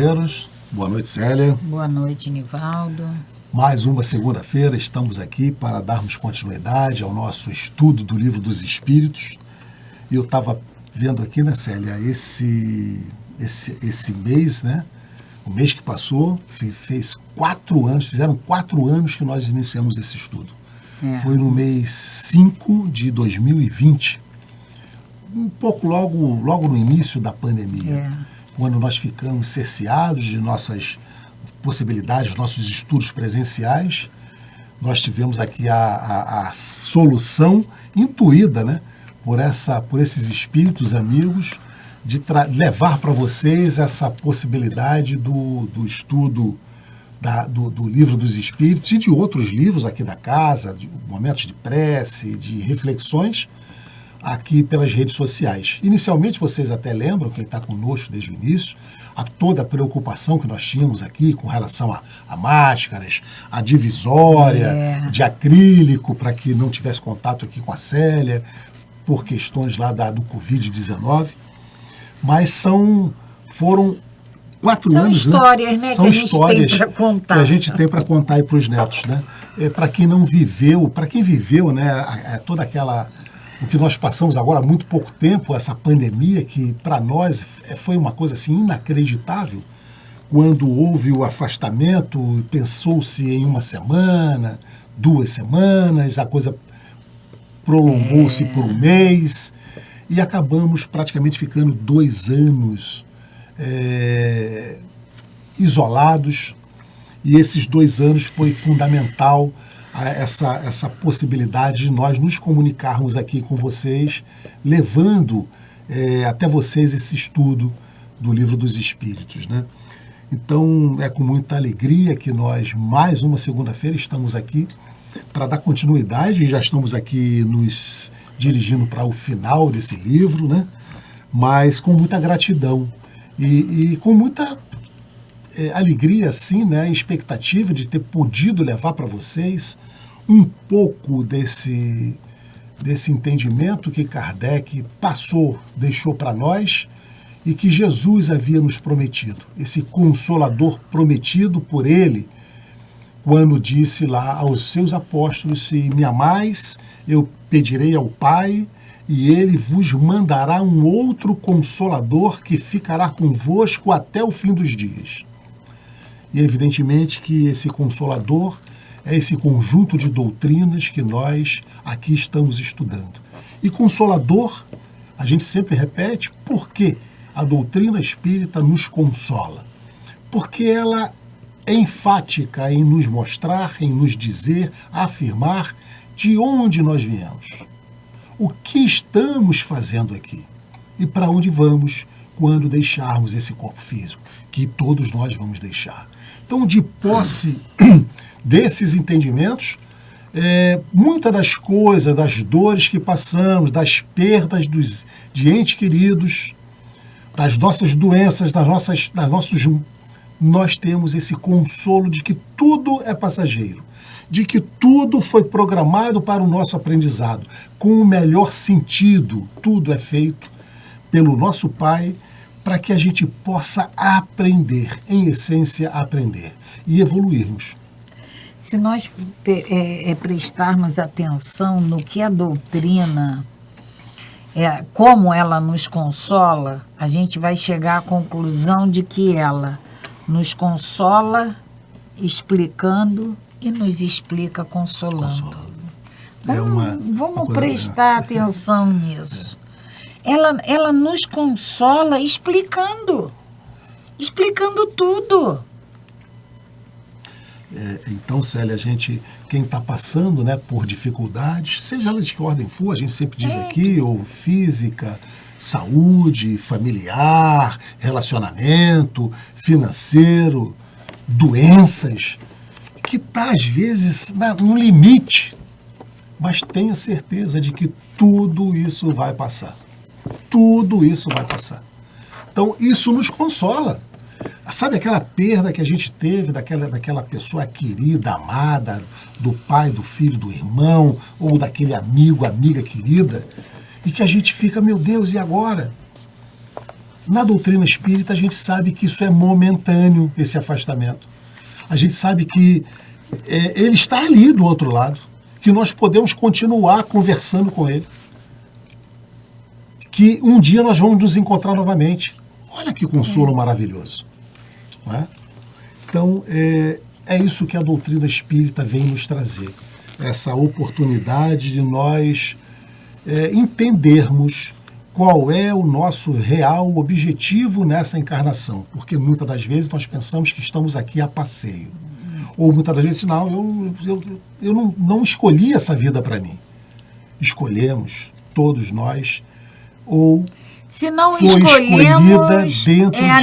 companheiros. Boa noite, Célia. Boa noite, Nivaldo. Mais uma segunda-feira, estamos aqui para darmos continuidade ao nosso estudo do Livro dos Espíritos. E eu estava vendo aqui, né, Célia, esse mês, né? O mês que passou, fez 4 anos, fizeram 4 anos que nós iniciamos esse estudo. Foi no mês 5 de 2020, um pouco logo no início da pandemia, quando nós ficamos cerceados de nossas possibilidades, nossos estudos presenciais. Nós tivemos aqui a solução intuída, né, por esses espíritos amigos, de levar para vocês essa possibilidade do estudo do Livro dos Espíritos e de outros livros aqui da casa, de momentos de prece, de reflexões, aqui pelas redes sociais. Inicialmente, vocês até lembram, quem está conosco desde o início, toda a preocupação que nós tínhamos aqui com relação a máscaras, a divisória de acrílico, para que não tivesse contato aqui com a Célia, por questões lá do Covid-19. Mas foram 4 anos, histórias, né? São que histórias que a gente tem para contar aí para os netos, né? Para quem não viveu, para quem viveu, né? Toda aquela, o que nós passamos agora há muito pouco tempo, essa pandemia, que para nós foi uma coisa assim inacreditável. Quando houve o afastamento, pensou-se em 1 semana, 2 semanas, a coisa prolongou-se por 1 mês. E acabamos praticamente ficando 2 anos isolados. E esses 2 anos foi fundamental essa possibilidade de nós nos comunicarmos aqui com vocês, levando até vocês esse estudo do Livro dos Espíritos, né? Então, é com muita alegria que nós, mais uma segunda-feira, estamos aqui para dar continuidade, e já estamos aqui nos dirigindo para o final desse livro, né? Mas com muita gratidão e com muita alegria, assim, né? Expectativa de ter podido levar para vocês um pouco desse entendimento que Kardec deixou para nós e que Jesus havia nos prometido, esse consolador prometido por ele, quando disse lá aos seus apóstolos: se me amais, eu pedirei ao Pai, e ele vos mandará um outro consolador que ficará convosco até o fim dos dias. E evidentemente que esse consolador é esse conjunto de doutrinas que nós aqui estamos estudando. E consolador, a gente sempre repete, porque a doutrina espírita nos consola. Porque ela é enfática em nos mostrar, em nos dizer, afirmar de onde nós viemos, o que estamos fazendo aqui e para onde vamos quando deixarmos esse corpo físico, que todos nós vamos deixar. Então, de posse desses entendimentos, muitas das coisas, das dores que passamos, das perdas de entes queridos, das nossas doenças, nós temos esse consolo de que tudo é passageiro, de que tudo foi programado para o nosso aprendizado, com o melhor sentido. Tudo é feito pelo nosso Pai para que a gente possa aprender, em essência, aprender e evoluirmos. Se nós prestarmos atenção no que a doutrina, como ela nos consola, a gente vai chegar à conclusão de que ela nos consola explicando e nos explica consolando. Vamos prestar atenção nisso. Ela nos consola explicando tudo. Então, Célia, quem está passando, né, por dificuldades, seja ela de que ordem for, a gente sempre diz aqui, ou física, saúde, familiar, relacionamento, financeiro, doenças, que está, às vezes, no limite, mas tenha certeza de que tudo isso vai passar. Tudo isso vai passar. Então, isso nos consola. Sabe aquela perda que a gente teve daquela pessoa querida, amada, do pai, do filho, do irmão, ou daquele amigo, amiga querida, e que a gente fica, meu Deus, e agora? Na doutrina espírita, a gente sabe que isso é momentâneo, esse afastamento. A gente sabe que ele está ali do outro lado, que nós podemos continuar conversando com ele, que um dia nós vamos nos encontrar novamente. Olha que consolo maravilhoso. Não é? Então, é isso que a doutrina espírita vem nos trazer. Essa oportunidade de nós entendermos qual é o nosso real objetivo nessa encarnação. Porque muitas das vezes nós pensamos que estamos aqui a passeio. Ou muitas das vezes, não, eu não escolhi essa vida para mim. Escolhemos, todos nós, ou se não foi escolhida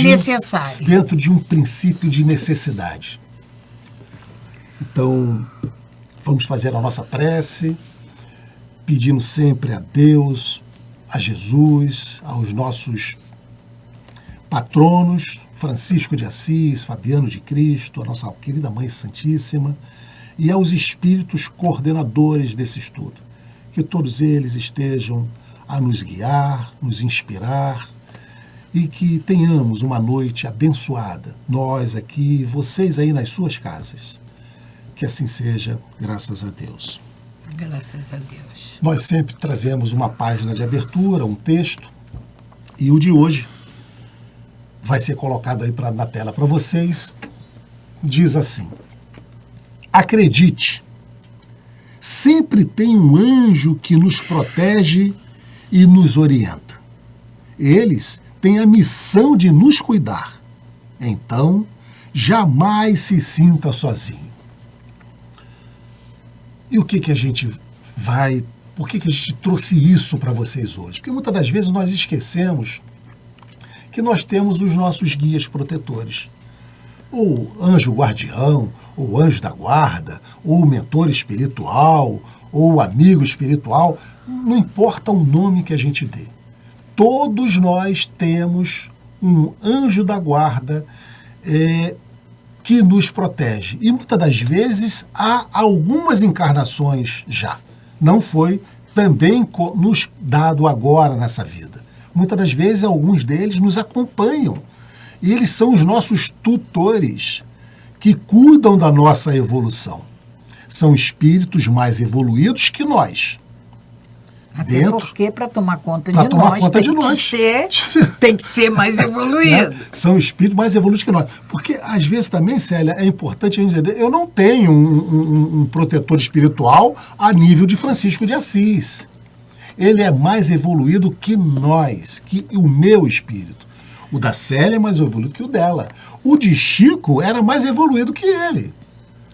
necessária. Dentro de um princípio de necessidade. Então, vamos fazer a nossa prece, pedindo sempre a Deus, a Jesus, aos nossos patronos, Francisco de Assis, Fabiano de Cristo, a nossa querida Mãe Santíssima, e aos espíritos coordenadores desse estudo. Que todos eles estejam a nos guiar, nos inspirar, e que tenhamos uma noite abençoada, nós aqui, vocês aí nas suas casas. Que assim seja, graças a Deus. Graças a Deus. Nós sempre trazemos uma página de abertura, um texto, e o de hoje vai ser colocado aí na tela para vocês. Diz assim: acredite, sempre tem um anjo que nos protege e nos orienta. Eles têm a missão de nos cuidar. Então, jamais se sinta sozinho. E o que a gente vai... Por que a gente trouxe isso para vocês hoje? Porque muitas das vezes nós esquecemos que nós temos os nossos guias protetores. O anjo guardião, ou anjo da guarda, ou mentor espiritual, ou amigo espiritual, não importa o nome que a gente dê. Todos nós temos um anjo da guarda que nos protege. E muitas das vezes há algumas encarnações já. Não foi também nos dado agora nessa vida. Muitas das vezes alguns deles nos acompanham. E eles são os nossos tutores que cuidam da nossa evolução. São espíritos mais evoluídos que nós. Até porque para tomar conta de nós tem que ser mais evoluído. Né? São espíritos mais evoluídos que nós. Porque, às vezes, também, Célia, é importante a gente entender, eu não tenho um protetor espiritual a nível de Francisco de Assis. Ele é mais evoluído que nós, que o meu espírito. O da Célia é mais evoluído que o dela. O de Chico era mais evoluído que ele.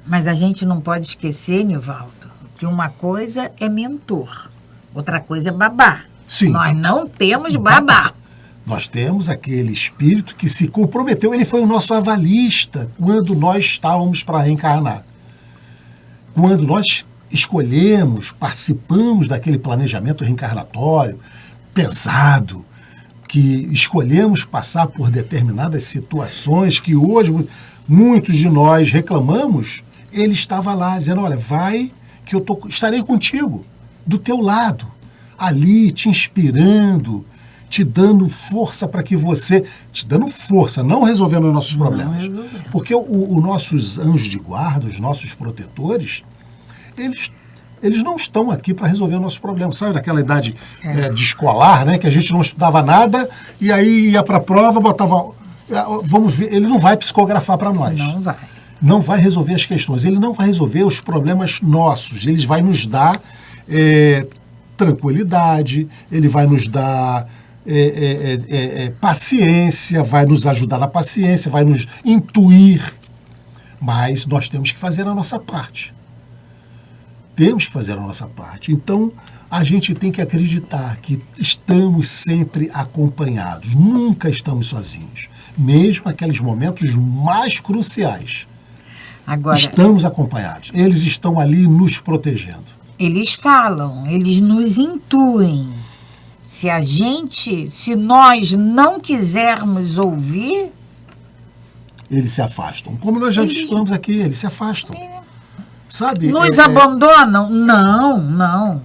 Mas a gente não pode esquecer, Nivaldo, que uma coisa é mentor. Outra coisa é babá. Sim. Nós não temos babá. Nós temos aquele espírito que se comprometeu. Ele foi o nosso avalista quando nós estávamos para reencarnar. Quando nós escolhemos, participamos daquele planejamento reencarnatório pesado, que escolhemos passar por determinadas situações que hoje muitos de nós reclamamos, ele estava lá dizendo, olha, vai que eu estarei contigo. Do teu lado, ali te inspirando, te dando força para que você... Te dando força, não resolvendo os nossos problemas. Porque os nossos anjos de guarda, os nossos protetores, eles não estão aqui para resolver os nossos problemas. Sabe daquela idade de escolar, né, que a gente não estudava nada e aí ia para a prova, botava... Vamos ver, ele não vai psicografar para nós. Não vai. Não vai resolver as questões. Ele não vai resolver os problemas nossos. Ele vai nos dar... tranquilidade, ele vai nos dar paciência, vai nos ajudar na paciência, vai nos intuir, mas nós temos que fazer a nossa parte. Temos que fazer a nossa parte. Então, a gente tem que acreditar que estamos sempre acompanhados, nunca estamos sozinhos, mesmo naqueles momentos mais cruciais. Agora, estamos acompanhados, eles estão ali nos protegendo. Eles falam, eles nos intuem. Se nós não quisermos ouvir... Eles se afastam. Como nós já estudamos aqui, eles se afastam. Sabe? Nos abandonam? Não.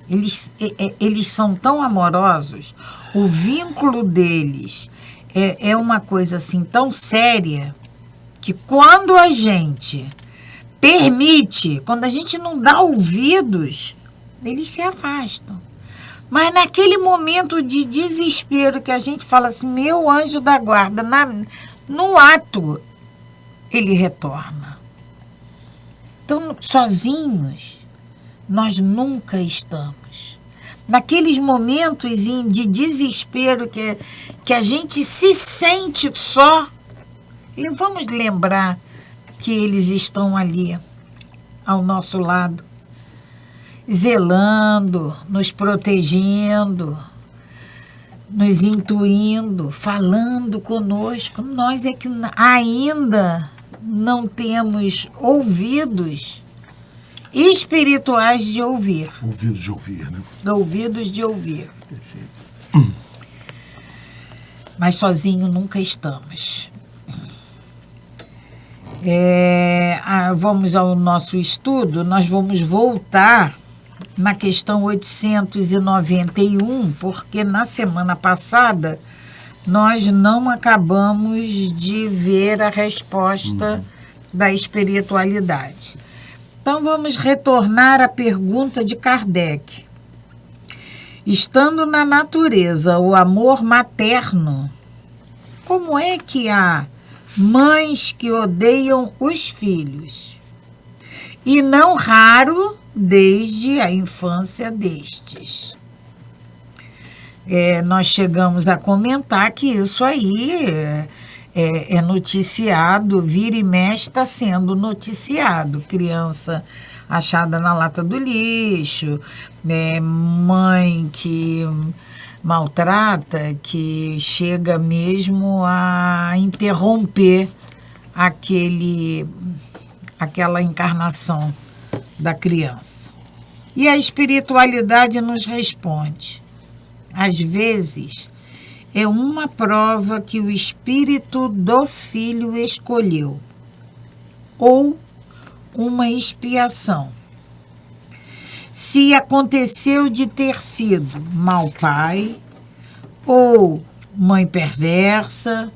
Eles são tão amorosos, o vínculo deles é uma coisa assim tão séria, que quando a gente permite, quando a gente não dá ouvidos, eles se afastam. Mas naquele momento de desespero que a gente fala assim, meu anjo da guarda, no ato, ele retorna. Então, sozinhos, nós nunca estamos. Naqueles momentos de desespero que a gente se sente só, e vamos lembrar que eles estão ali, ao nosso lado, zelando, nos protegendo, nos intuindo, falando conosco. Nós é que ainda não temos ouvidos espirituais de ouvir. Ouvidos de ouvir, né? Ouvidos de ouvir. Perfeito. Mas sozinho nunca estamos. Vamos ao nosso estudo, nós vamos voltar na questão 891, porque na semana passada nós não acabamos de ver a resposta da espiritualidade. Então vamos retornar à pergunta de Kardec. Estando na natureza o amor materno, como é que há mães que odeiam os filhos? E não raro desde a infância destes. Nós chegamos a comentar que isso aí é noticiado, vira e mexe está sendo noticiado. Criança achada na lata do lixo, mãe que maltrata, que chega mesmo a interromper aquela encarnação da criança. E a espiritualidade nos responde. Às vezes, é uma prova que o espírito do filho escolheu, ou uma expiação. Se aconteceu de ter sido mau pai, ou mãe perversa,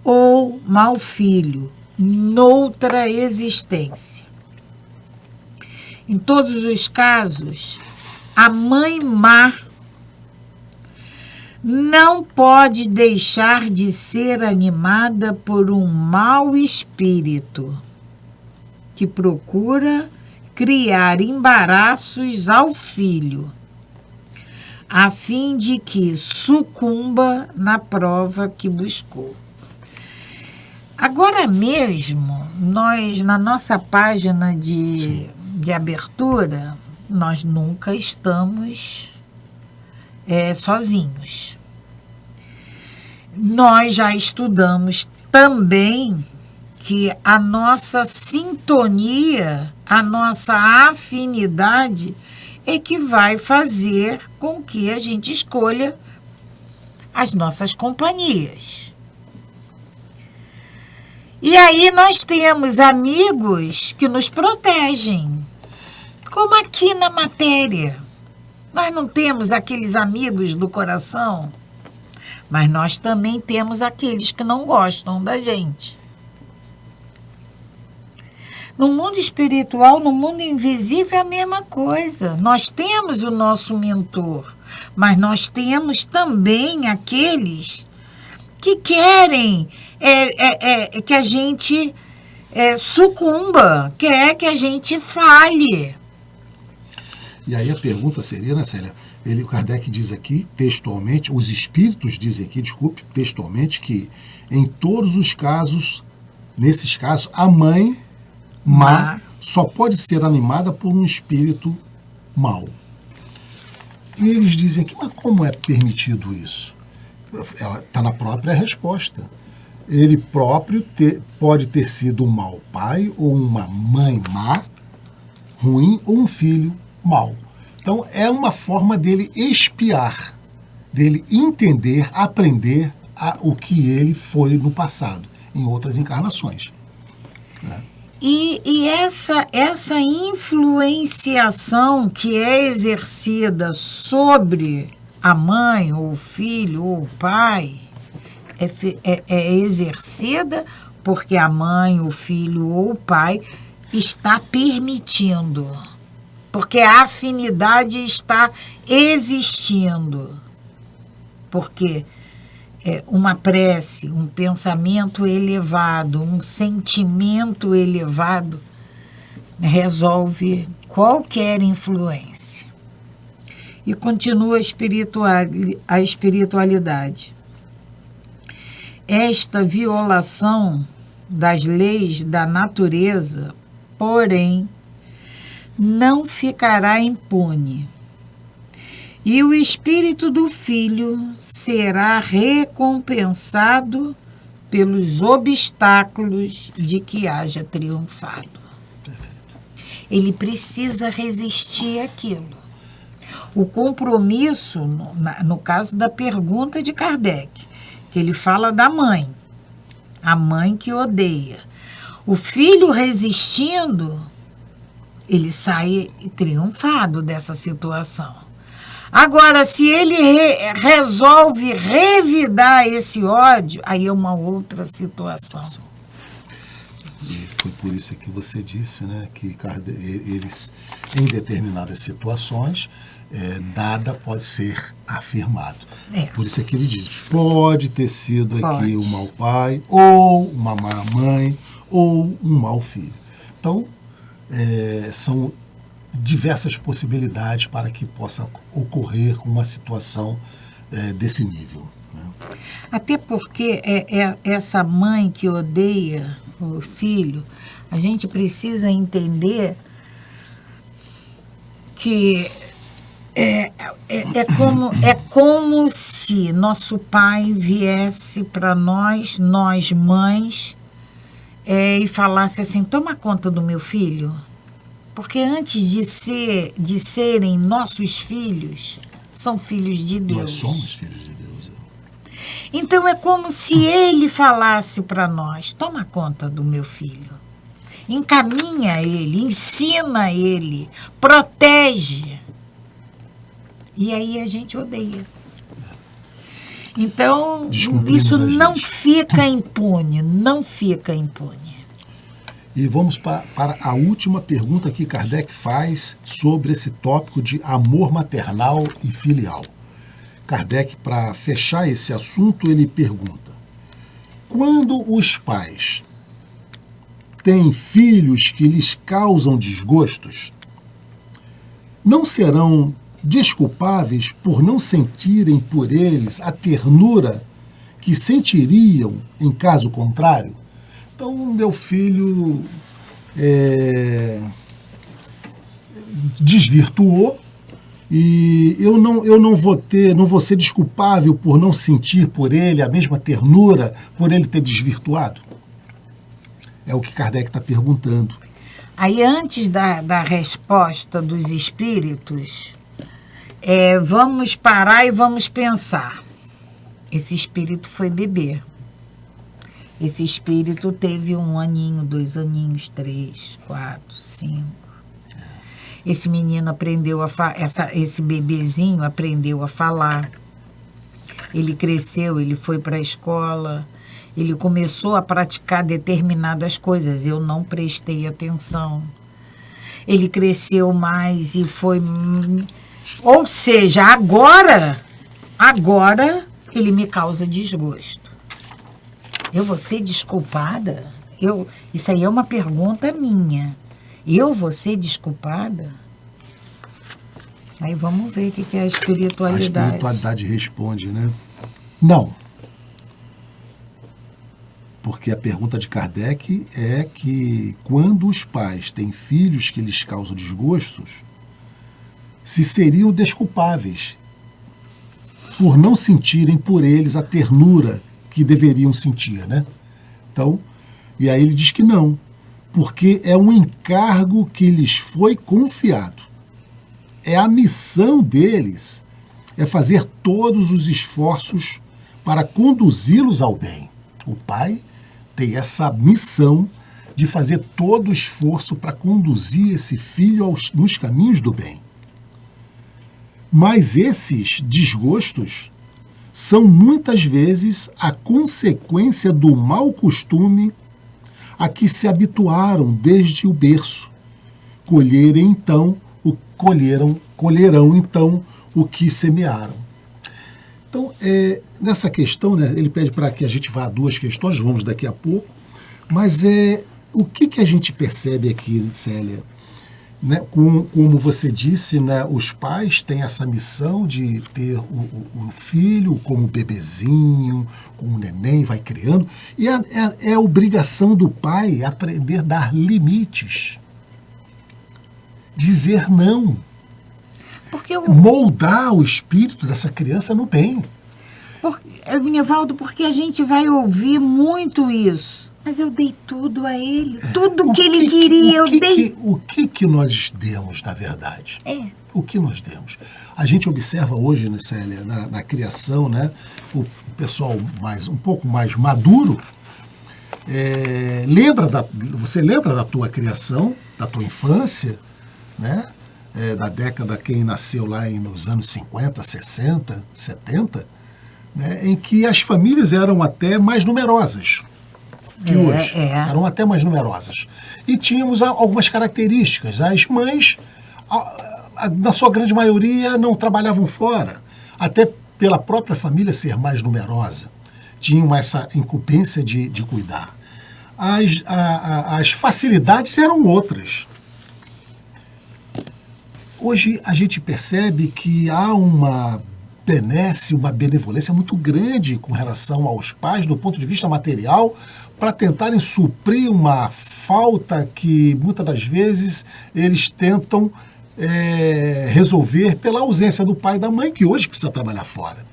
ou mau filho, noutra existência. Em todos os casos, a mãe má não pode deixar de ser animada por um mau espírito que procura criar embaraços ao filho, a fim de que sucumba na prova que buscou. Agora mesmo, nós, na nossa página de abertura, nós nunca estamos sozinhos. Nós já estudamos também que a nossa sintonia, a nossa afinidade é que vai fazer com que a gente escolha as nossas companhias. E aí nós temos amigos que nos protegem, como aqui na matéria. Nós não temos aqueles amigos do coração, mas nós também temos aqueles que não gostam da gente. No mundo espiritual, no mundo invisível, é a mesma coisa. Nós temos o nosso mentor, mas nós temos também aqueles que querem que a gente sucumba, quer que a gente falhe. E aí a pergunta seria, né, Célia? O Kardec diz aqui, textualmente, os espíritos dizem aqui, desculpe, textualmente, que em todos os casos, nesses casos, a mãe má só pode ser animada por um espírito mau. E eles dizem aqui, mas como é permitido isso? Ela está na própria resposta. Ele próprio pode ter sido um mau pai, ou uma mãe má, ruim, ou um filho mau. Então, é uma forma dele expiar, dele entender, aprender o que ele foi no passado, em outras encarnações. Né? E essa influenciação que é exercida sobre a mãe, ou o filho, ou o pai, é exercida porque a mãe, o filho ou o pai está permitindo. Porque a afinidade está existindo. Porque uma prece, um pensamento elevado, um sentimento elevado resolve qualquer influência. E continua a espiritualidade. Esta violação das leis da natureza, porém, não ficará impune. E o espírito do filho será recompensado pelos obstáculos de que haja triunfado. Ele precisa resistir àquilo. O compromisso, no caso da pergunta de Kardec, que ele fala da mãe, a mãe que odeia. O filho resistindo, ele sai triunfado dessa situação. Agora, se ele resolve revidar esse ódio, aí é uma outra situação. E foi por isso que você disse, né, que eles, em determinadas situações, nada pode ser afirmado. Por isso é que ele diz, pode ter sido aqui um mau pai, ou uma má mãe, ou um mau filho. Então, são diversas possibilidades para que possa ocorrer uma situação desse nível. Né? Até porque essa mãe que odeia o filho, a gente precisa entender que é como se nosso pai viesse para nós mães, e falasse assim, toma conta do meu filho. Porque antes de serem nossos filhos, são filhos de Deus. Nós somos filhos de Deus. Então é como se ele falasse para nós, toma conta do meu filho. Encaminha ele, ensina ele, protege. E aí a gente odeia. Então, isso não fica impune, não fica impune. E vamos para a última pergunta que Kardec faz sobre esse tópico de amor maternal e filial. Kardec, para fechar esse assunto, ele pergunta: quando os pais têm filhos que lhes causam desgostos, não serão desculpáveis por não sentirem por eles a ternura que sentiriam em caso contrário? Então, meu filho desvirtuou e eu não vou ser desculpável por não sentir por ele a mesma ternura por ele ter desvirtuado? É o que Kardec está perguntando. Aí, antes da resposta dos espíritos, vamos parar e vamos pensar. Esse espírito foi bebê. Esse espírito teve 1 aninho, 2 aninhos, 3, 4, 5. Esse menino aprendeu esse bebezinho aprendeu a falar. Ele cresceu, ele foi para a escola, ele começou a praticar determinadas coisas. Eu não prestei atenção. Ele cresceu mais e foi... Ou seja, agora ele me causa desgosto. Eu vou ser desculpada? Isso aí é uma pergunta minha. Eu vou ser desculpada? Aí vamos ver o que é a espiritualidade. A espiritualidade responde, né? Não. Porque a pergunta de Kardec é que quando os pais têm filhos que lhes causam desgostos, se seriam desculpáveis por não sentirem por eles a ternura que deveriam sentir, né? Então, e aí ele diz que não, porque é um encargo que lhes foi confiado. É a missão deles, é fazer todos os esforços para conduzi-los ao bem. O pai tem essa missão de fazer todo o esforço para conduzir esse filho nos caminhos do bem. Mas esses desgostos são muitas vezes a consequência do mau costume a que se habituaram desde o berço. Colherão então o que semearam. Então, nessa questão, né, ele pede para que a gente vá a duas questões, vamos daqui a pouco, mas o que a gente percebe aqui, Célia? Né, como você disse, né, os pais têm essa missão de ter o filho como bebezinho, como neném, vai criando, e é obrigação do pai aprender a dar limites, dizer não, moldar o espírito dessa criança no bem. Nivaldo, porque a gente vai ouvir muito isso. Mas eu dei tudo a ele. Tudo que ele queria, eu dei. O que nós demos, na verdade? O que nós demos? A gente observa hoje, né, Célia, na criação, né, o pessoal um pouco mais maduro, você lembra da tua criação, da tua infância, né? Da década, quem nasceu lá nos anos 50, 60, 70, né, em que as famílias eram até mais numerosas que hoje. Eram até mais numerosas. E tínhamos algumas características. As mães, na sua grande maioria, não trabalhavam fora, até pela própria família ser mais numerosa. Tinham essa incumbência de cuidar. As facilidades eram outras. Hoje a gente percebe que há uma benesse, uma benevolência muito grande com relação aos pais do ponto de vista material para tentarem suprir uma falta que muitas das vezes eles tentam resolver pela ausência do pai e da mãe, que hoje precisa trabalhar fora.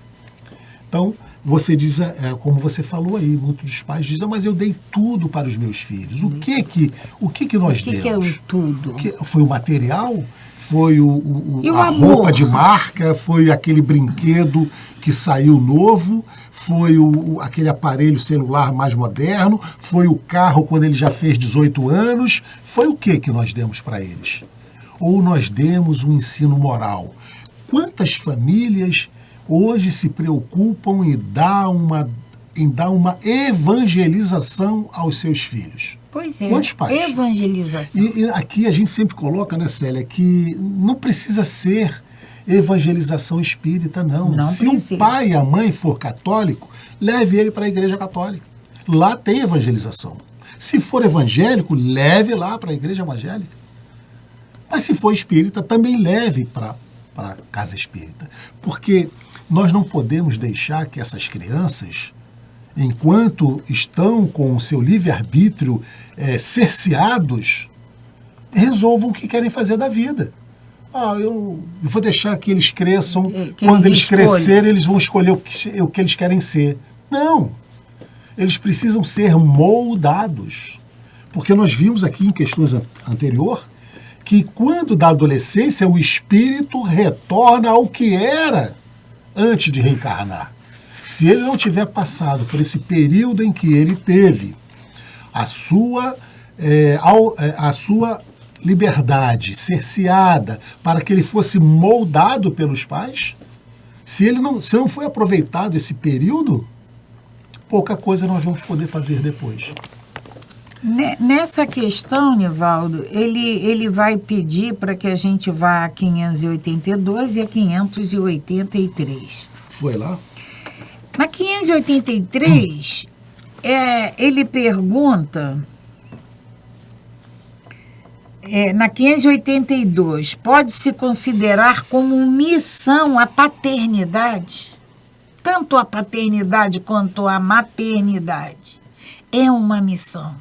Então, você diz, como você falou aí, muitos dos pais dizem, mas eu dei tudo para os meus filhos. O que nós demos? O que é o tudo? Foi o material? Foi a roupa de marca? Foi aquele brinquedo que saiu novo? Foi aquele aparelho celular mais moderno? Foi o carro quando ele já fez 18 anos? Foi o que nós demos para eles? Ou nós demos um ensino moral? Quantas famílias hoje se preocupam em dar uma evangelização aos seus filhos? Pois é, quantos pais? Evangelização. E aqui a gente sempre coloca, né, Célia, que não precisa ser evangelização espírita, não. Se o pai e a mãe for católico, leve ele para a igreja católica. Lá tem evangelização. Se for evangélico, leve lá para a igreja evangélica. Mas se for espírita, também leve para a casa espírita. Porque nós não podemos deixar que essas crianças, enquanto estão com o seu livre-arbítrio cerceados, resolvam o que querem fazer da vida. Eu vou deixar que eles cresçam, quando eles crescerem, eles vão escolher o que eles querem ser. Não. Eles precisam ser moldados. Porque nós vimos aqui em questões anteriores que quando da adolescência o espírito retorna ao que era antes de reencarnar. Se ele não tiver passado por esse período em que ele teve a sua liberdade cerceada para que ele fosse moldado pelos pais, se não foi aproveitado esse período, pouca coisa nós vamos poder fazer depois. Nessa questão, Nivaldo, ele vai pedir para que a gente vá a 582 e a 583. Foi lá? Na 583, ele pergunta... na 582, pode-se considerar como missão a paternidade? Tanto a paternidade quanto a maternidade. É uma missão.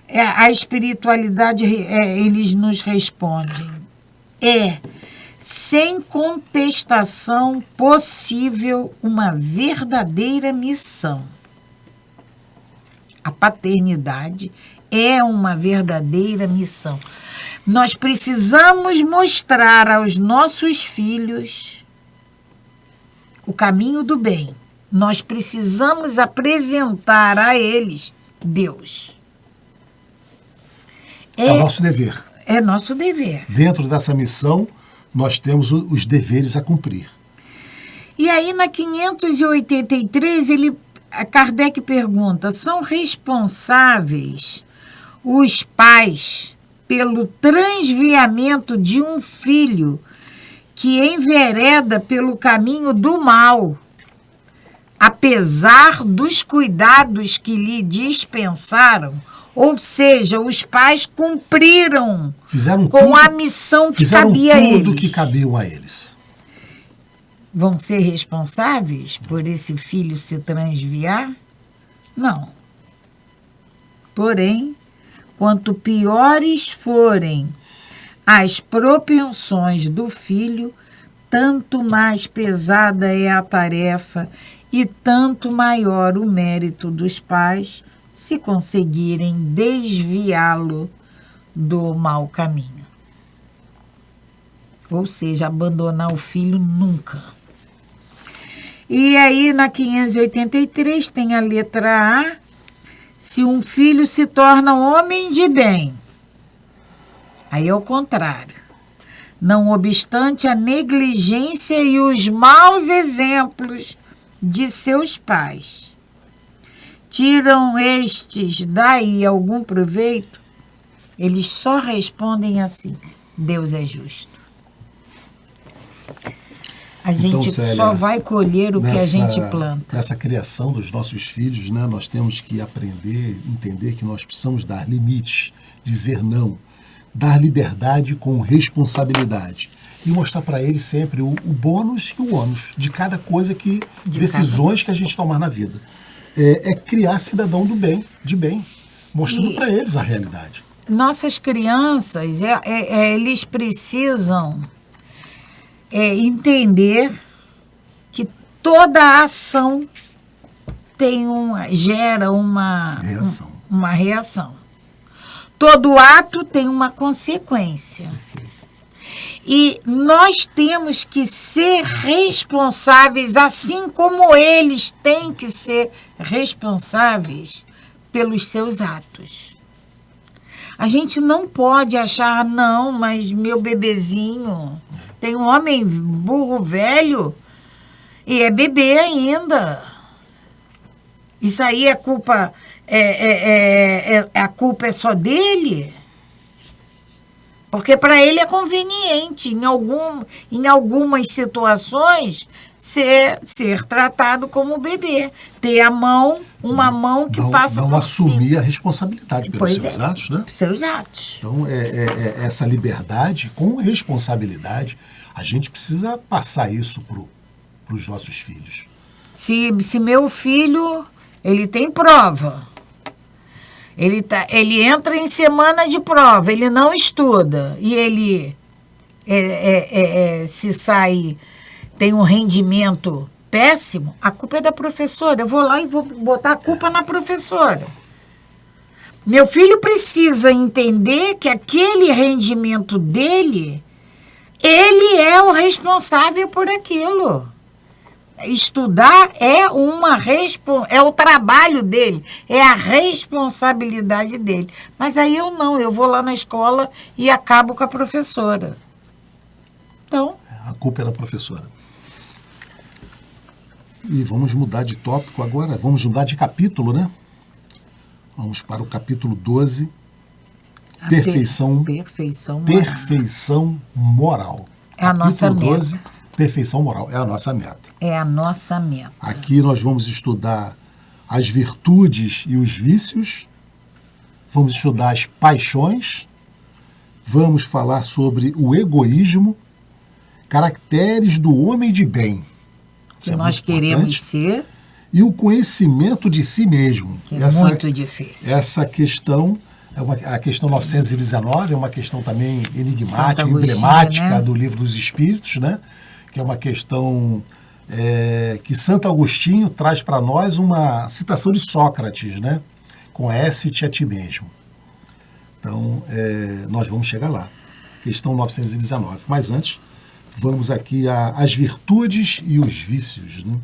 A espiritualidade, eles nos respondem, sem contestação possível, uma verdadeira missão. A paternidade é uma verdadeira missão. Nós precisamos mostrar aos nossos filhos o caminho do bem. Nós precisamos apresentar a eles Deus. É o nosso dever. É nosso dever. Dentro dessa missão, nós temos os deveres a cumprir. E aí, na 583, Kardec pergunta: são responsáveis os pais pelo transviamento de um filho que envereda pelo caminho do mal, apesar dos cuidados que lhe dispensaram? Ou seja, os pais cumpriram com a missão que cabia a eles. Fizeram tudo que cabia a eles. Vão ser responsáveis por esse filho se transviar? Não. Porém, quanto piores forem as propensões do filho, tanto mais pesada é a tarefa e tanto maior o mérito dos pais se conseguirem desviá-lo do mau caminho. Ou seja, abandonar o filho nunca. E aí, na 583, tem a letra A: se um filho se torna homem de bem. Aí é o contrário. Não obstante a negligência e os maus exemplos de seus pais, tiram estes daí algum proveito? Eles só respondem assim: Deus é justo. A gente Célia, só vai colher o que a gente planta. Nessa criação dos nossos filhos, né, nós temos que aprender, entender que nós precisamos dar limites, dizer não, dar liberdade com responsabilidade e mostrar para eles sempre o bônus e o ônus de cada coisa decisões que a gente tomar na vida. É criar cidadão do bem, de bem, mostrando para eles a realidade. Nossas crianças, eles precisam entender que toda ação gera uma reação. Todo ato tem uma consequência. E nós temos que ser responsáveis, assim como eles têm que ser responsáveis pelos seus atos. A gente não pode achar, não, mas meu bebezinho tem um homem burro velho e é bebê ainda. Isso aí a culpa é só dele? Porque para ele é conveniente, em algumas situações, ser tratado como bebê. Ter uma mão que passa por cima. Não assumir a responsabilidade pelos seus atos, né? Seus atos. Então, essa liberdade com responsabilidade, a gente precisa passar isso para os nossos filhos. Se meu filho, ele tem prova, ele entra em semana de prova, ele não estuda e ele se sai, tem um rendimento péssimo, a culpa é da professora. Eu vou lá e vou botar a culpa na professora. Meu filho precisa entender que aquele rendimento dele, ele é o responsável por aquilo. Estudar é o trabalho dele, é a responsabilidade dele. Mas aí eu vou lá na escola e acabo com a professora. Então... A culpa é da professora. E vamos mudar de tópico agora, vamos mudar de capítulo, né? Vamos para o capítulo 12, Perfeição moral. É a nossa meta. 12, Perfeição moral, é a nossa meta. É a nossa meta. Aqui nós vamos estudar as virtudes e os vícios, vamos estudar as paixões, vamos falar sobre o egoísmo, caracteres do homem de bem, que nós queremos ser, e o conhecimento de si mesmo. Que é muito difícil. Essa questão, a questão 919, é uma questão também enigmática, emblemática, né? Do Livro dos Espíritos, né? Que é uma questão que Santo Agostinho traz para nós uma citação de Sócrates, né? Conhece-te a ti mesmo. Então, nós vamos chegar lá. Questão 919. Mas antes, vamos aqui às virtudes e os vícios, né?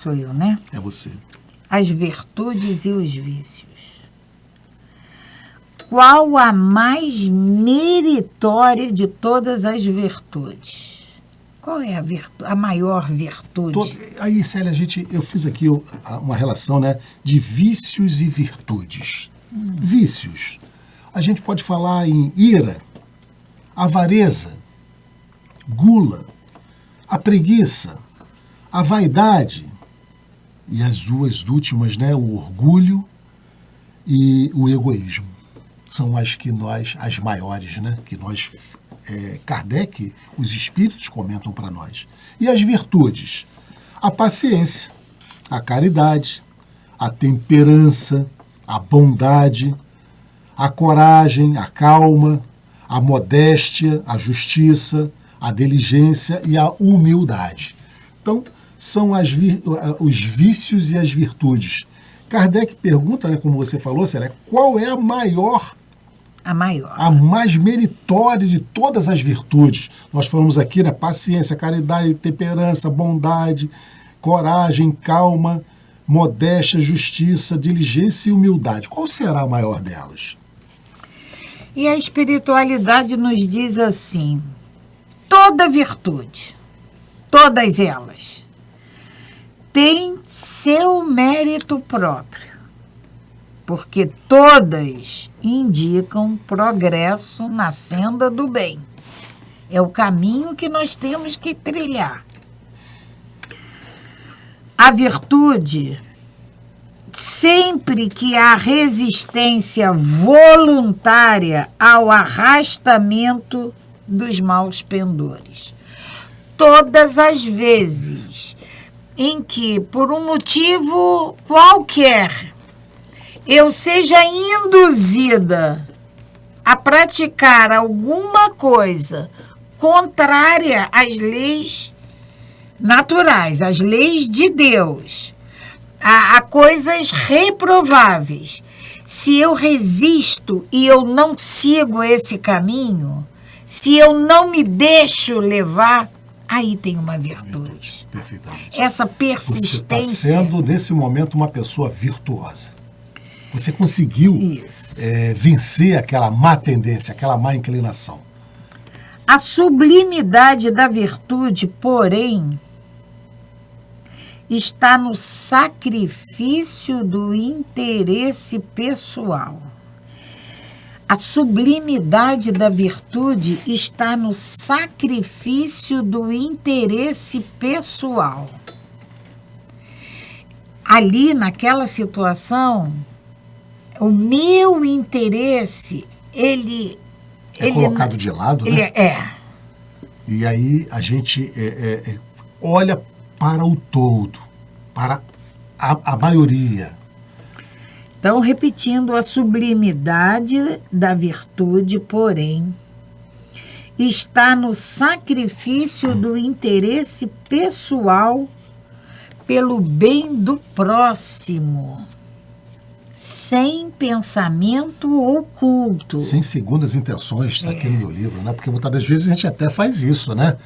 Sou eu, né? É você. As virtudes e os vícios. qual a mais meritória de todas as virtudes? Qual é a maior virtude? Aí, Célia, eu fiz aqui uma relação, né, de vícios e virtudes. Vícios. A gente pode falar em ira, avareza, gula, a preguiça, a vaidade e as duas últimas, né, o orgulho e o egoísmo. São as maiores, né, que nós, Kardec, os espíritos comentam para nós. E as virtudes? A paciência, a caridade, a temperança, a bondade, a coragem, a calma, a modéstia, a justiça, a diligência e a humildade. Então, são os vícios e as virtudes. Kardec pergunta, né, como você falou, Célia, qual é a maior? A maior. A mais meritória de todas as virtudes. Nós falamos aqui, né, paciência, caridade, temperança, bondade, coragem, calma, modéstia, justiça, diligência e humildade. Qual será a maior delas? E a espiritualidade nos diz assim: toda virtude, todas elas, tem seu mérito próprio, porque todas indicam progresso na senda do bem. É o caminho que nós temos que trilhar. A virtude, sempre que há resistência voluntária ao arrastamento dos maus pendores. Todas as vezes em que, por um motivo qualquer, eu seja induzida a praticar alguma coisa contrária às leis naturais, às leis de Deus, a coisas reprováveis. Se eu resisto e eu não sigo esse caminho, se eu não me deixo levar, aí tem uma virtude. Perfeitamente. Essa persistência. Você está sendo, nesse momento, uma pessoa virtuosa. Você conseguiu vencer aquela má tendência, aquela má inclinação. A sublimidade da virtude, porém, está no sacrifício do interesse pessoal. A sublimidade da virtude está no sacrifício do interesse pessoal. Ali, naquela situação, o meu interesse, ele colocado de lado, né? E aí a gente olha para o todo, para a maioria. Então, repetindo, a sublimidade da virtude, porém, está no sacrifício do interesse pessoal pelo bem do próximo, sem pensamento oculto. Sem segundas intenções, está aqui no meu livro, né? Porque muitas das vezes a gente até faz isso, né?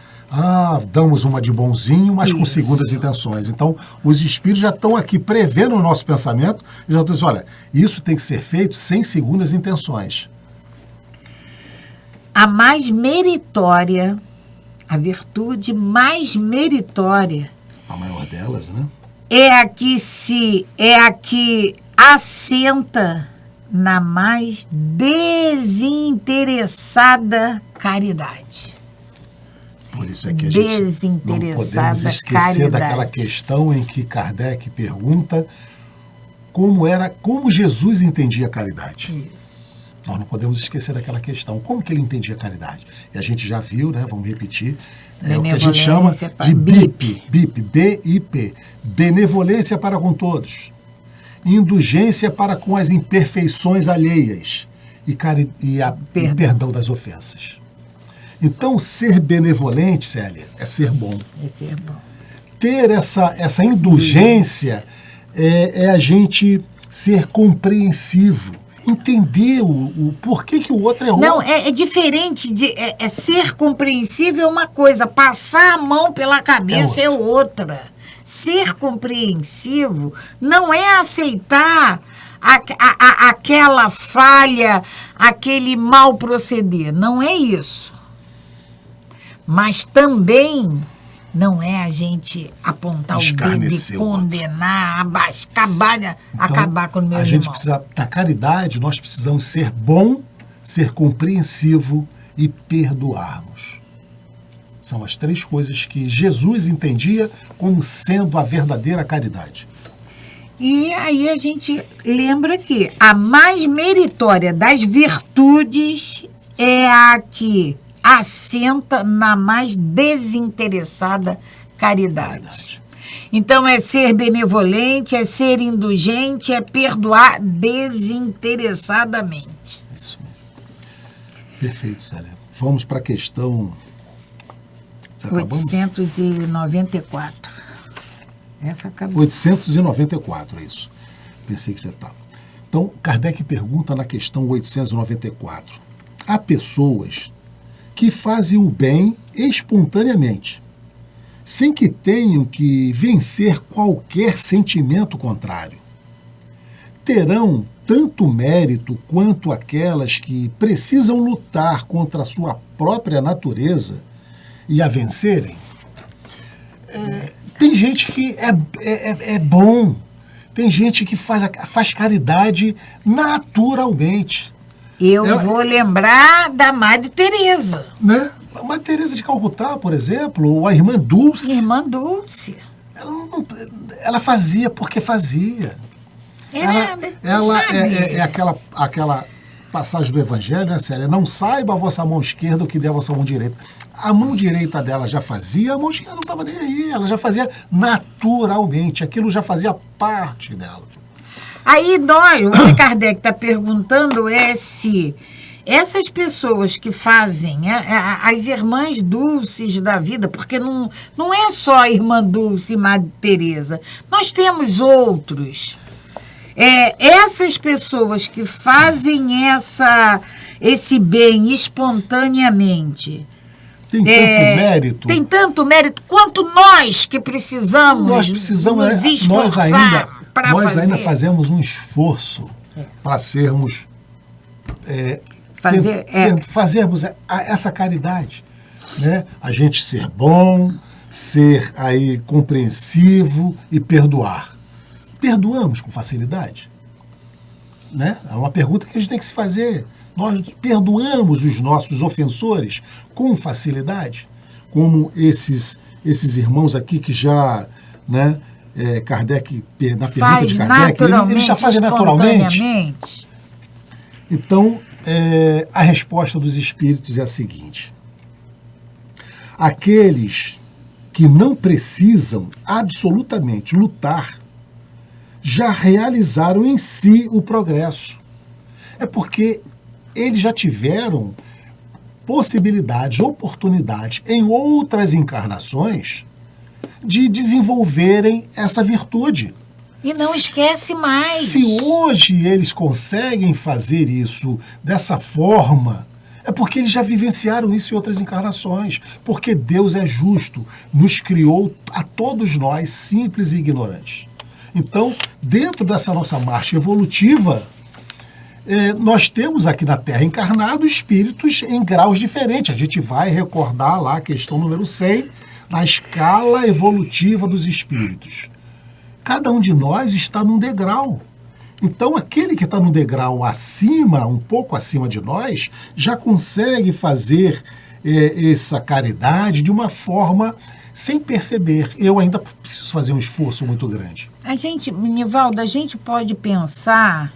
Damos uma de bonzinho, mas com segundas intenções. Então, os espíritos já estão aqui prevendo o nosso pensamento e já estão dizendo, olha, isso tem que ser feito sem segundas intenções. A mais meritória, a virtude mais meritória, a maior delas, né? É a que assenta na mais desinteressada caridade. Por isso é que a gente não podemos esquecer daquela questão em que Kardec pergunta como Jesus entendia a caridade. Isso. Nós não podemos esquecer daquela questão. Como que ele entendia a caridade? E a gente já viu, né? Vamos repetir. É o que a gente chama de BIP. BIP. Benevolência para com todos. Indulgência para com as imperfeições alheias. E perdão das ofensas. Então, ser benevolente, Célia, é ser bom. É ser bom. Ter essa indulgência é a gente ser compreensivo. Entender o porquê que o outro é ruim. Não, é diferente de ser compreensível é uma coisa, passar a mão pela cabeça é outra. Ser compreensivo não é aceitar aquela falha, aquele mal proceder. Não é isso. Mas também não é a gente apontar o dedo e condenar, acabar com o meu irmão. A gente precisa, da caridade, nós precisamos ser bom, ser compreensivo e perdoarmos. São as 3 coisas que Jesus entendia como sendo a verdadeira caridade. E aí a gente lembra que a mais meritória das virtudes é a que assenta na mais desinteressada caridade. Então é ser benevolente, é ser indulgente, é perdoar desinteressadamente. Isso mesmo. Perfeito, Célia. Vamos para a questão 894. Essa acabou. 894, é isso. Pensei que já estava. Então, Kardec pergunta na questão 894. Há pessoas que fazem o bem espontaneamente, sem que tenham que vencer qualquer sentimento contrário. Terão tanto mérito quanto aquelas que precisam lutar contra a sua própria natureza e a vencerem? Tem gente que é bom, tem gente que faz caridade naturalmente. Eu vou lembrar da Madre Teresa. Né? A Madre Teresa de Calcutá, por exemplo, ou a Irmã Dulce. Irmã Dulce. Ela fazia porque fazia. Ela é aquela passagem do Evangelho, né, Célia? Não saiba a vossa mão esquerda o que der a vossa mão direita. A mão direita dela já fazia, a mão esquerda não estava nem aí. Ela já fazia naturalmente. Aquilo já fazia parte dela. Aí o que Kardec está perguntando é se essas pessoas que fazem, as irmãs dulces da vida, porque não é só a Irmã Dulce e Madre Teresa, nós temos outros. Essas pessoas que fazem esse bem espontaneamente, tem tanto mérito. Tem tanto mérito quanto nós que precisamos nos esforçar. Nós ainda fazemos um esforço para sermos fazermos essa caridade, né? A gente ser bom, ser aí compreensivo e perdoar. Perdoamos com facilidade, né? É uma pergunta que a gente tem que se fazer. Nós perdoamos os nossos ofensores com facilidade, como esses irmãos aqui que já, né? Kardec, na pergunta de Kardec, ele já faz naturalmente. Então, a resposta dos espíritos é a seguinte: aqueles que não precisam absolutamente lutar já realizaram em si o progresso. É porque eles já tiveram possibilidades, oportunidades em outras encarnações de desenvolverem essa virtude. E não esquece mais. Se hoje eles conseguem fazer isso dessa forma, é porque eles já vivenciaram isso em outras encarnações. Porque Deus é justo, nos criou a todos nós simples e ignorantes. Então, dentro dessa nossa marcha evolutiva, nós temos aqui na Terra encarnado espíritos em graus diferentes. A gente vai recordar lá a questão número 100, na escala evolutiva dos espíritos. Cada um de nós está num degrau. Então, aquele que está num degrau acima, um pouco acima de nós, já consegue fazer essa caridade de uma forma sem perceber. Eu ainda preciso fazer um esforço muito grande. Nivaldo, a gente pode pensar,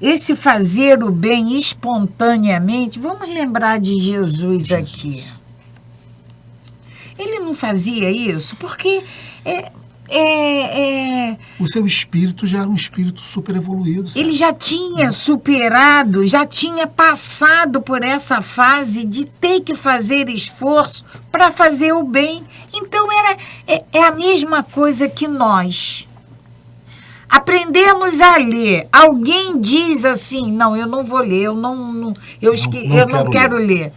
esse fazer o bem espontaneamente, vamos lembrar de Jesus aqui. Ele não fazia isso porque o seu espírito já era um espírito super evoluído. Sabe? Ele já tinha superado, já tinha passado por essa fase de ter que fazer esforço para fazer o bem. Então é a mesma coisa que nós. Aprendemos a ler. Alguém diz assim, não, eu não vou ler, eu não quero ler.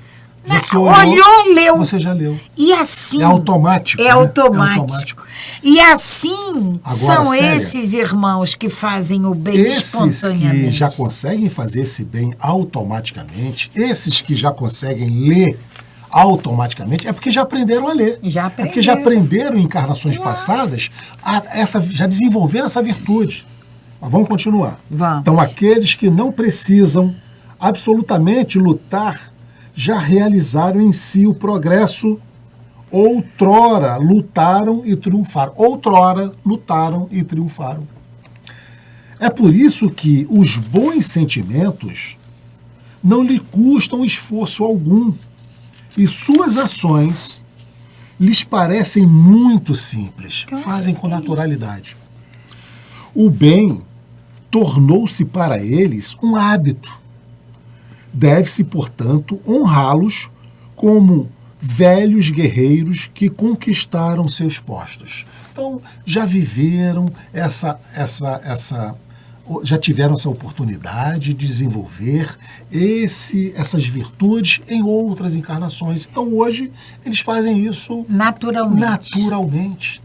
Você olhou, leu. Você já leu. E assim... É automático. É automático. E assim Agora, são Célia, esses irmãos que fazem o bem esses espontaneamente. que já conseguem fazer esse bem automaticamente, esses que já conseguem ler automaticamente, é porque já aprenderam a ler. Já É porque já aprenderam. aprenderam em encarnações passadas, já desenvolveram essa virtude. Mas vamos continuar. Vamos. Então, aqueles que não precisam absolutamente lutar, já realizaram em si o progresso. Outrora lutaram e triunfaram. Outrora lutaram e triunfaram. É por isso que os bons sentimentos não lhe custam esforço algum e suas ações lhes parecem muito simples, fazem com naturalidade. O bem tornou-se para eles um hábito. Deve-se, portanto, honrá-los como velhos guerreiros que conquistaram seus postos. Então, já viveram já tiveram essa oportunidade de desenvolver essas virtudes em outras encarnações. Então, hoje, eles fazem isso naturalmente.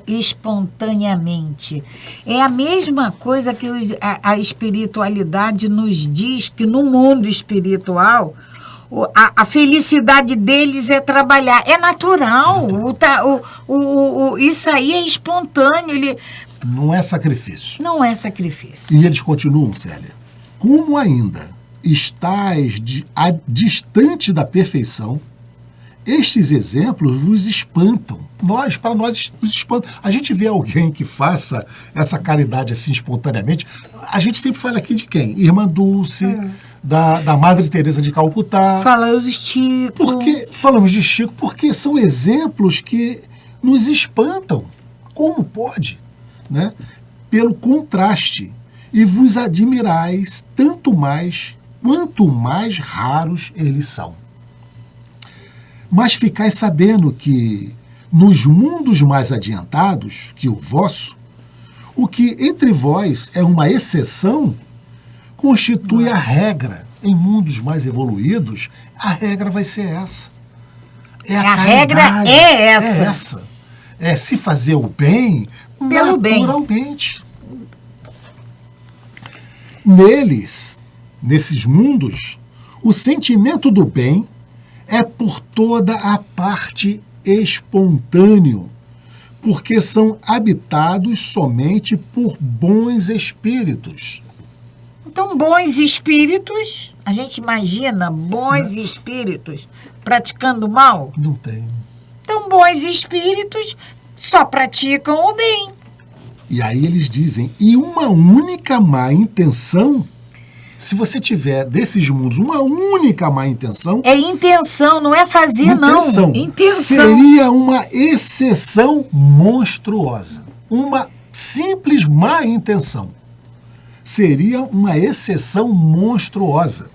Espontaneamente. É a mesma coisa que a espiritualidade nos diz, que no mundo espiritual a felicidade deles é trabalhar. É natural. Isso aí é espontâneo. Não é sacrifício. Não é sacrifício. E eles continuam, Célia. Como ainda estás distante da perfeição, estes exemplos vos espantam. Para nós, nos espantam. A gente vê alguém que faça essa caridade assim espontaneamente. A gente sempre fala aqui de quem? Irmã Dulce, da Madre Teresa de Calcutá. Falamos de Chico. Falamos de Chico porque são exemplos que nos espantam. Como pode? Né? Pelo contraste. E vos admirais tanto mais, quanto mais raros eles são. Mas ficais sabendo que, nos mundos mais adiantados que o vosso, o que entre vós é uma exceção, constitui a regra. Em mundos mais evoluídos, a regra vai ser essa. A regra é essa. É essa. É se fazer o bem pelo naturalmente. Nesses mundos, o sentimento do bem é por toda a parte espontâneo, porque são habitados somente por bons espíritos. Então, bons espíritos, a gente imagina bons espíritos praticando mal? Não tem. Então, bons espíritos só praticam o bem. E aí eles dizem, e uma única má intenção, se você tiver desses mundos uma única má intenção... É intenção, não é fazer, não. Intenção. Seria uma exceção monstruosa. Uma simples má intenção. Seria uma exceção monstruosa.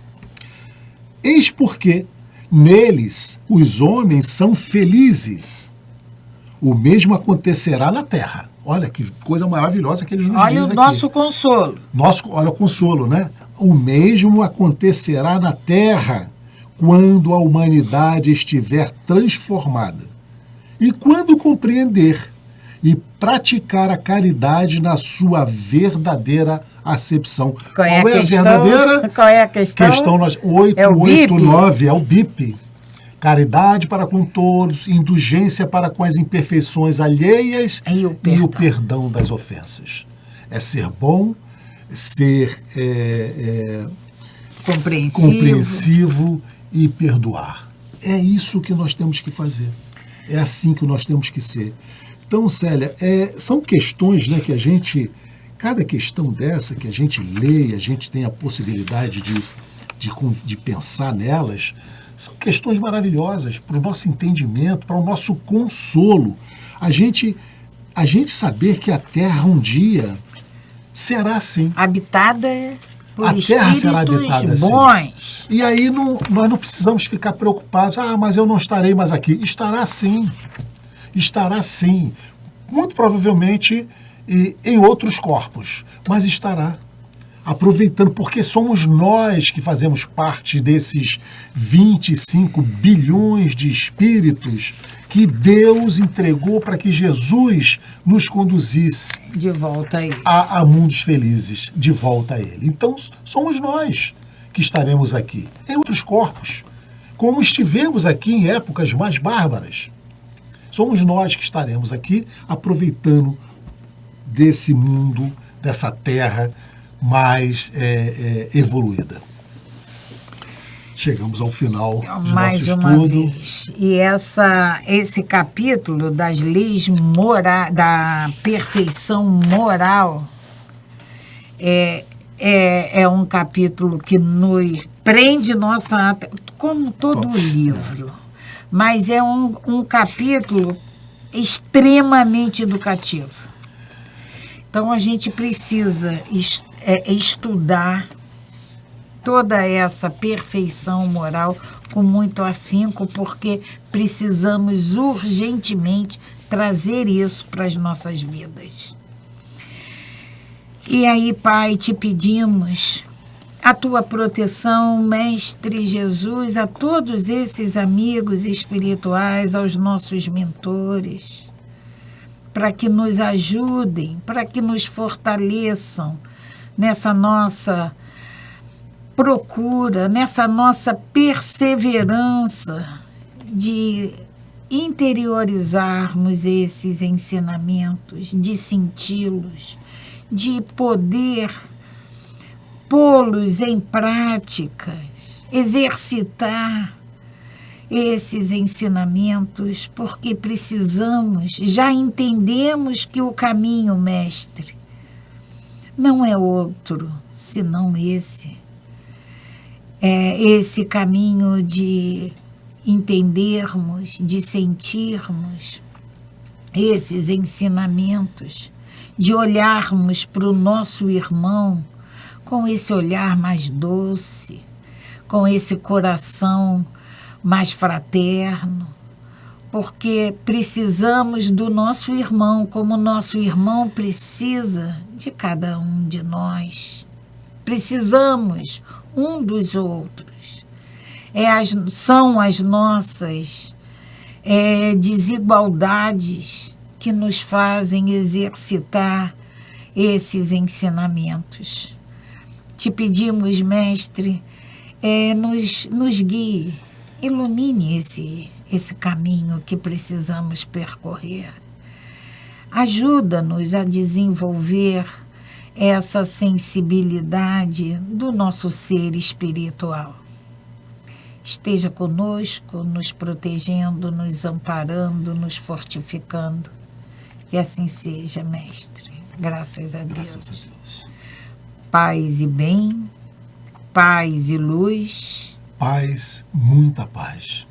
Eis porque neles os homens são felizes. O mesmo acontecerá na terra. Olha que coisa maravilhosa que eles nos dizem aqui. Olha o nosso consolo. Olha o consolo, né? O mesmo acontecerá na terra quando a humanidade estiver transformada. E quando compreender e praticar a caridade na sua verdadeira acepção. Qual é a verdadeira? Qual é a questão? Questão 889 é o BIP. Caridade para com todos, indulgência para com as imperfeições alheias e o perdão das ofensas. É ser bom, ser compreensivo e perdoar. É isso que nós temos que fazer. É assim que nós temos que ser. Então, Célia, são questões, né, que a gente... Cada questão dessa que a gente lê, a gente tem a possibilidade de pensar nelas, são questões maravilhosas para o nosso entendimento, para o nosso consolo. A gente saber que a Terra um dia será assim. Habitada por a Terra será habitada bons. Assim. E aí nós não precisamos ficar preocupados. Mas eu não estarei mais aqui. Estará sim. Estará sim. Muito provavelmente em outros corpos. Mas estará. Aproveitando, porque somos nós que fazemos parte desses 25 bilhões de espíritos que Deus entregou para que Jesus nos conduzisse De volta aí. a mundos felizes, de volta a Ele. Então, somos nós que estaremos aqui, em outros corpos, como estivemos aqui em épocas mais bárbaras. Somos nós que estaremos aqui aproveitando desse mundo, dessa terra mais evoluída. Chegamos ao final de Mais nosso uma estudo. vez. E esse capítulo das leis da perfeição moral é um capítulo que nos prende nossa atenção, como todo o livro. Mas é um capítulo extremamente educativo. Então, a gente precisa estudar toda essa perfeição moral com muito afinco, porque precisamos urgentemente trazer isso para as nossas vidas. E aí, Pai, te pedimos a tua proteção, Mestre Jesus, a todos esses amigos espirituais, aos nossos mentores, para que nos ajudem, para que nos fortaleçam nessa nossa procura, nessa nossa perseverança de interiorizarmos esses ensinamentos, de senti-los, de poder pô-los em práticas, exercitar esses ensinamentos, porque precisamos, já entendemos que o caminho, Mestre, não é outro senão esse. É esse caminho de entendermos, de sentirmos esses ensinamentos, de olharmos para o nosso irmão com esse olhar mais doce, com esse coração mais fraterno, porque precisamos do nosso irmão, como o nosso irmão precisa de cada um de nós. Precisamos um dos outros. São as nossas desigualdades que nos fazem exercitar esses ensinamentos. Te pedimos, Mestre, nos guie, ilumine esse caminho que precisamos percorrer. Ajuda-nos a desenvolver essa sensibilidade do nosso ser espiritual. Esteja conosco, nos protegendo, nos amparando, nos fortificando. Que assim seja, Mestre. Graças a Deus. Graças a Deus. Paz e bem, paz e luz. Paz, muita paz.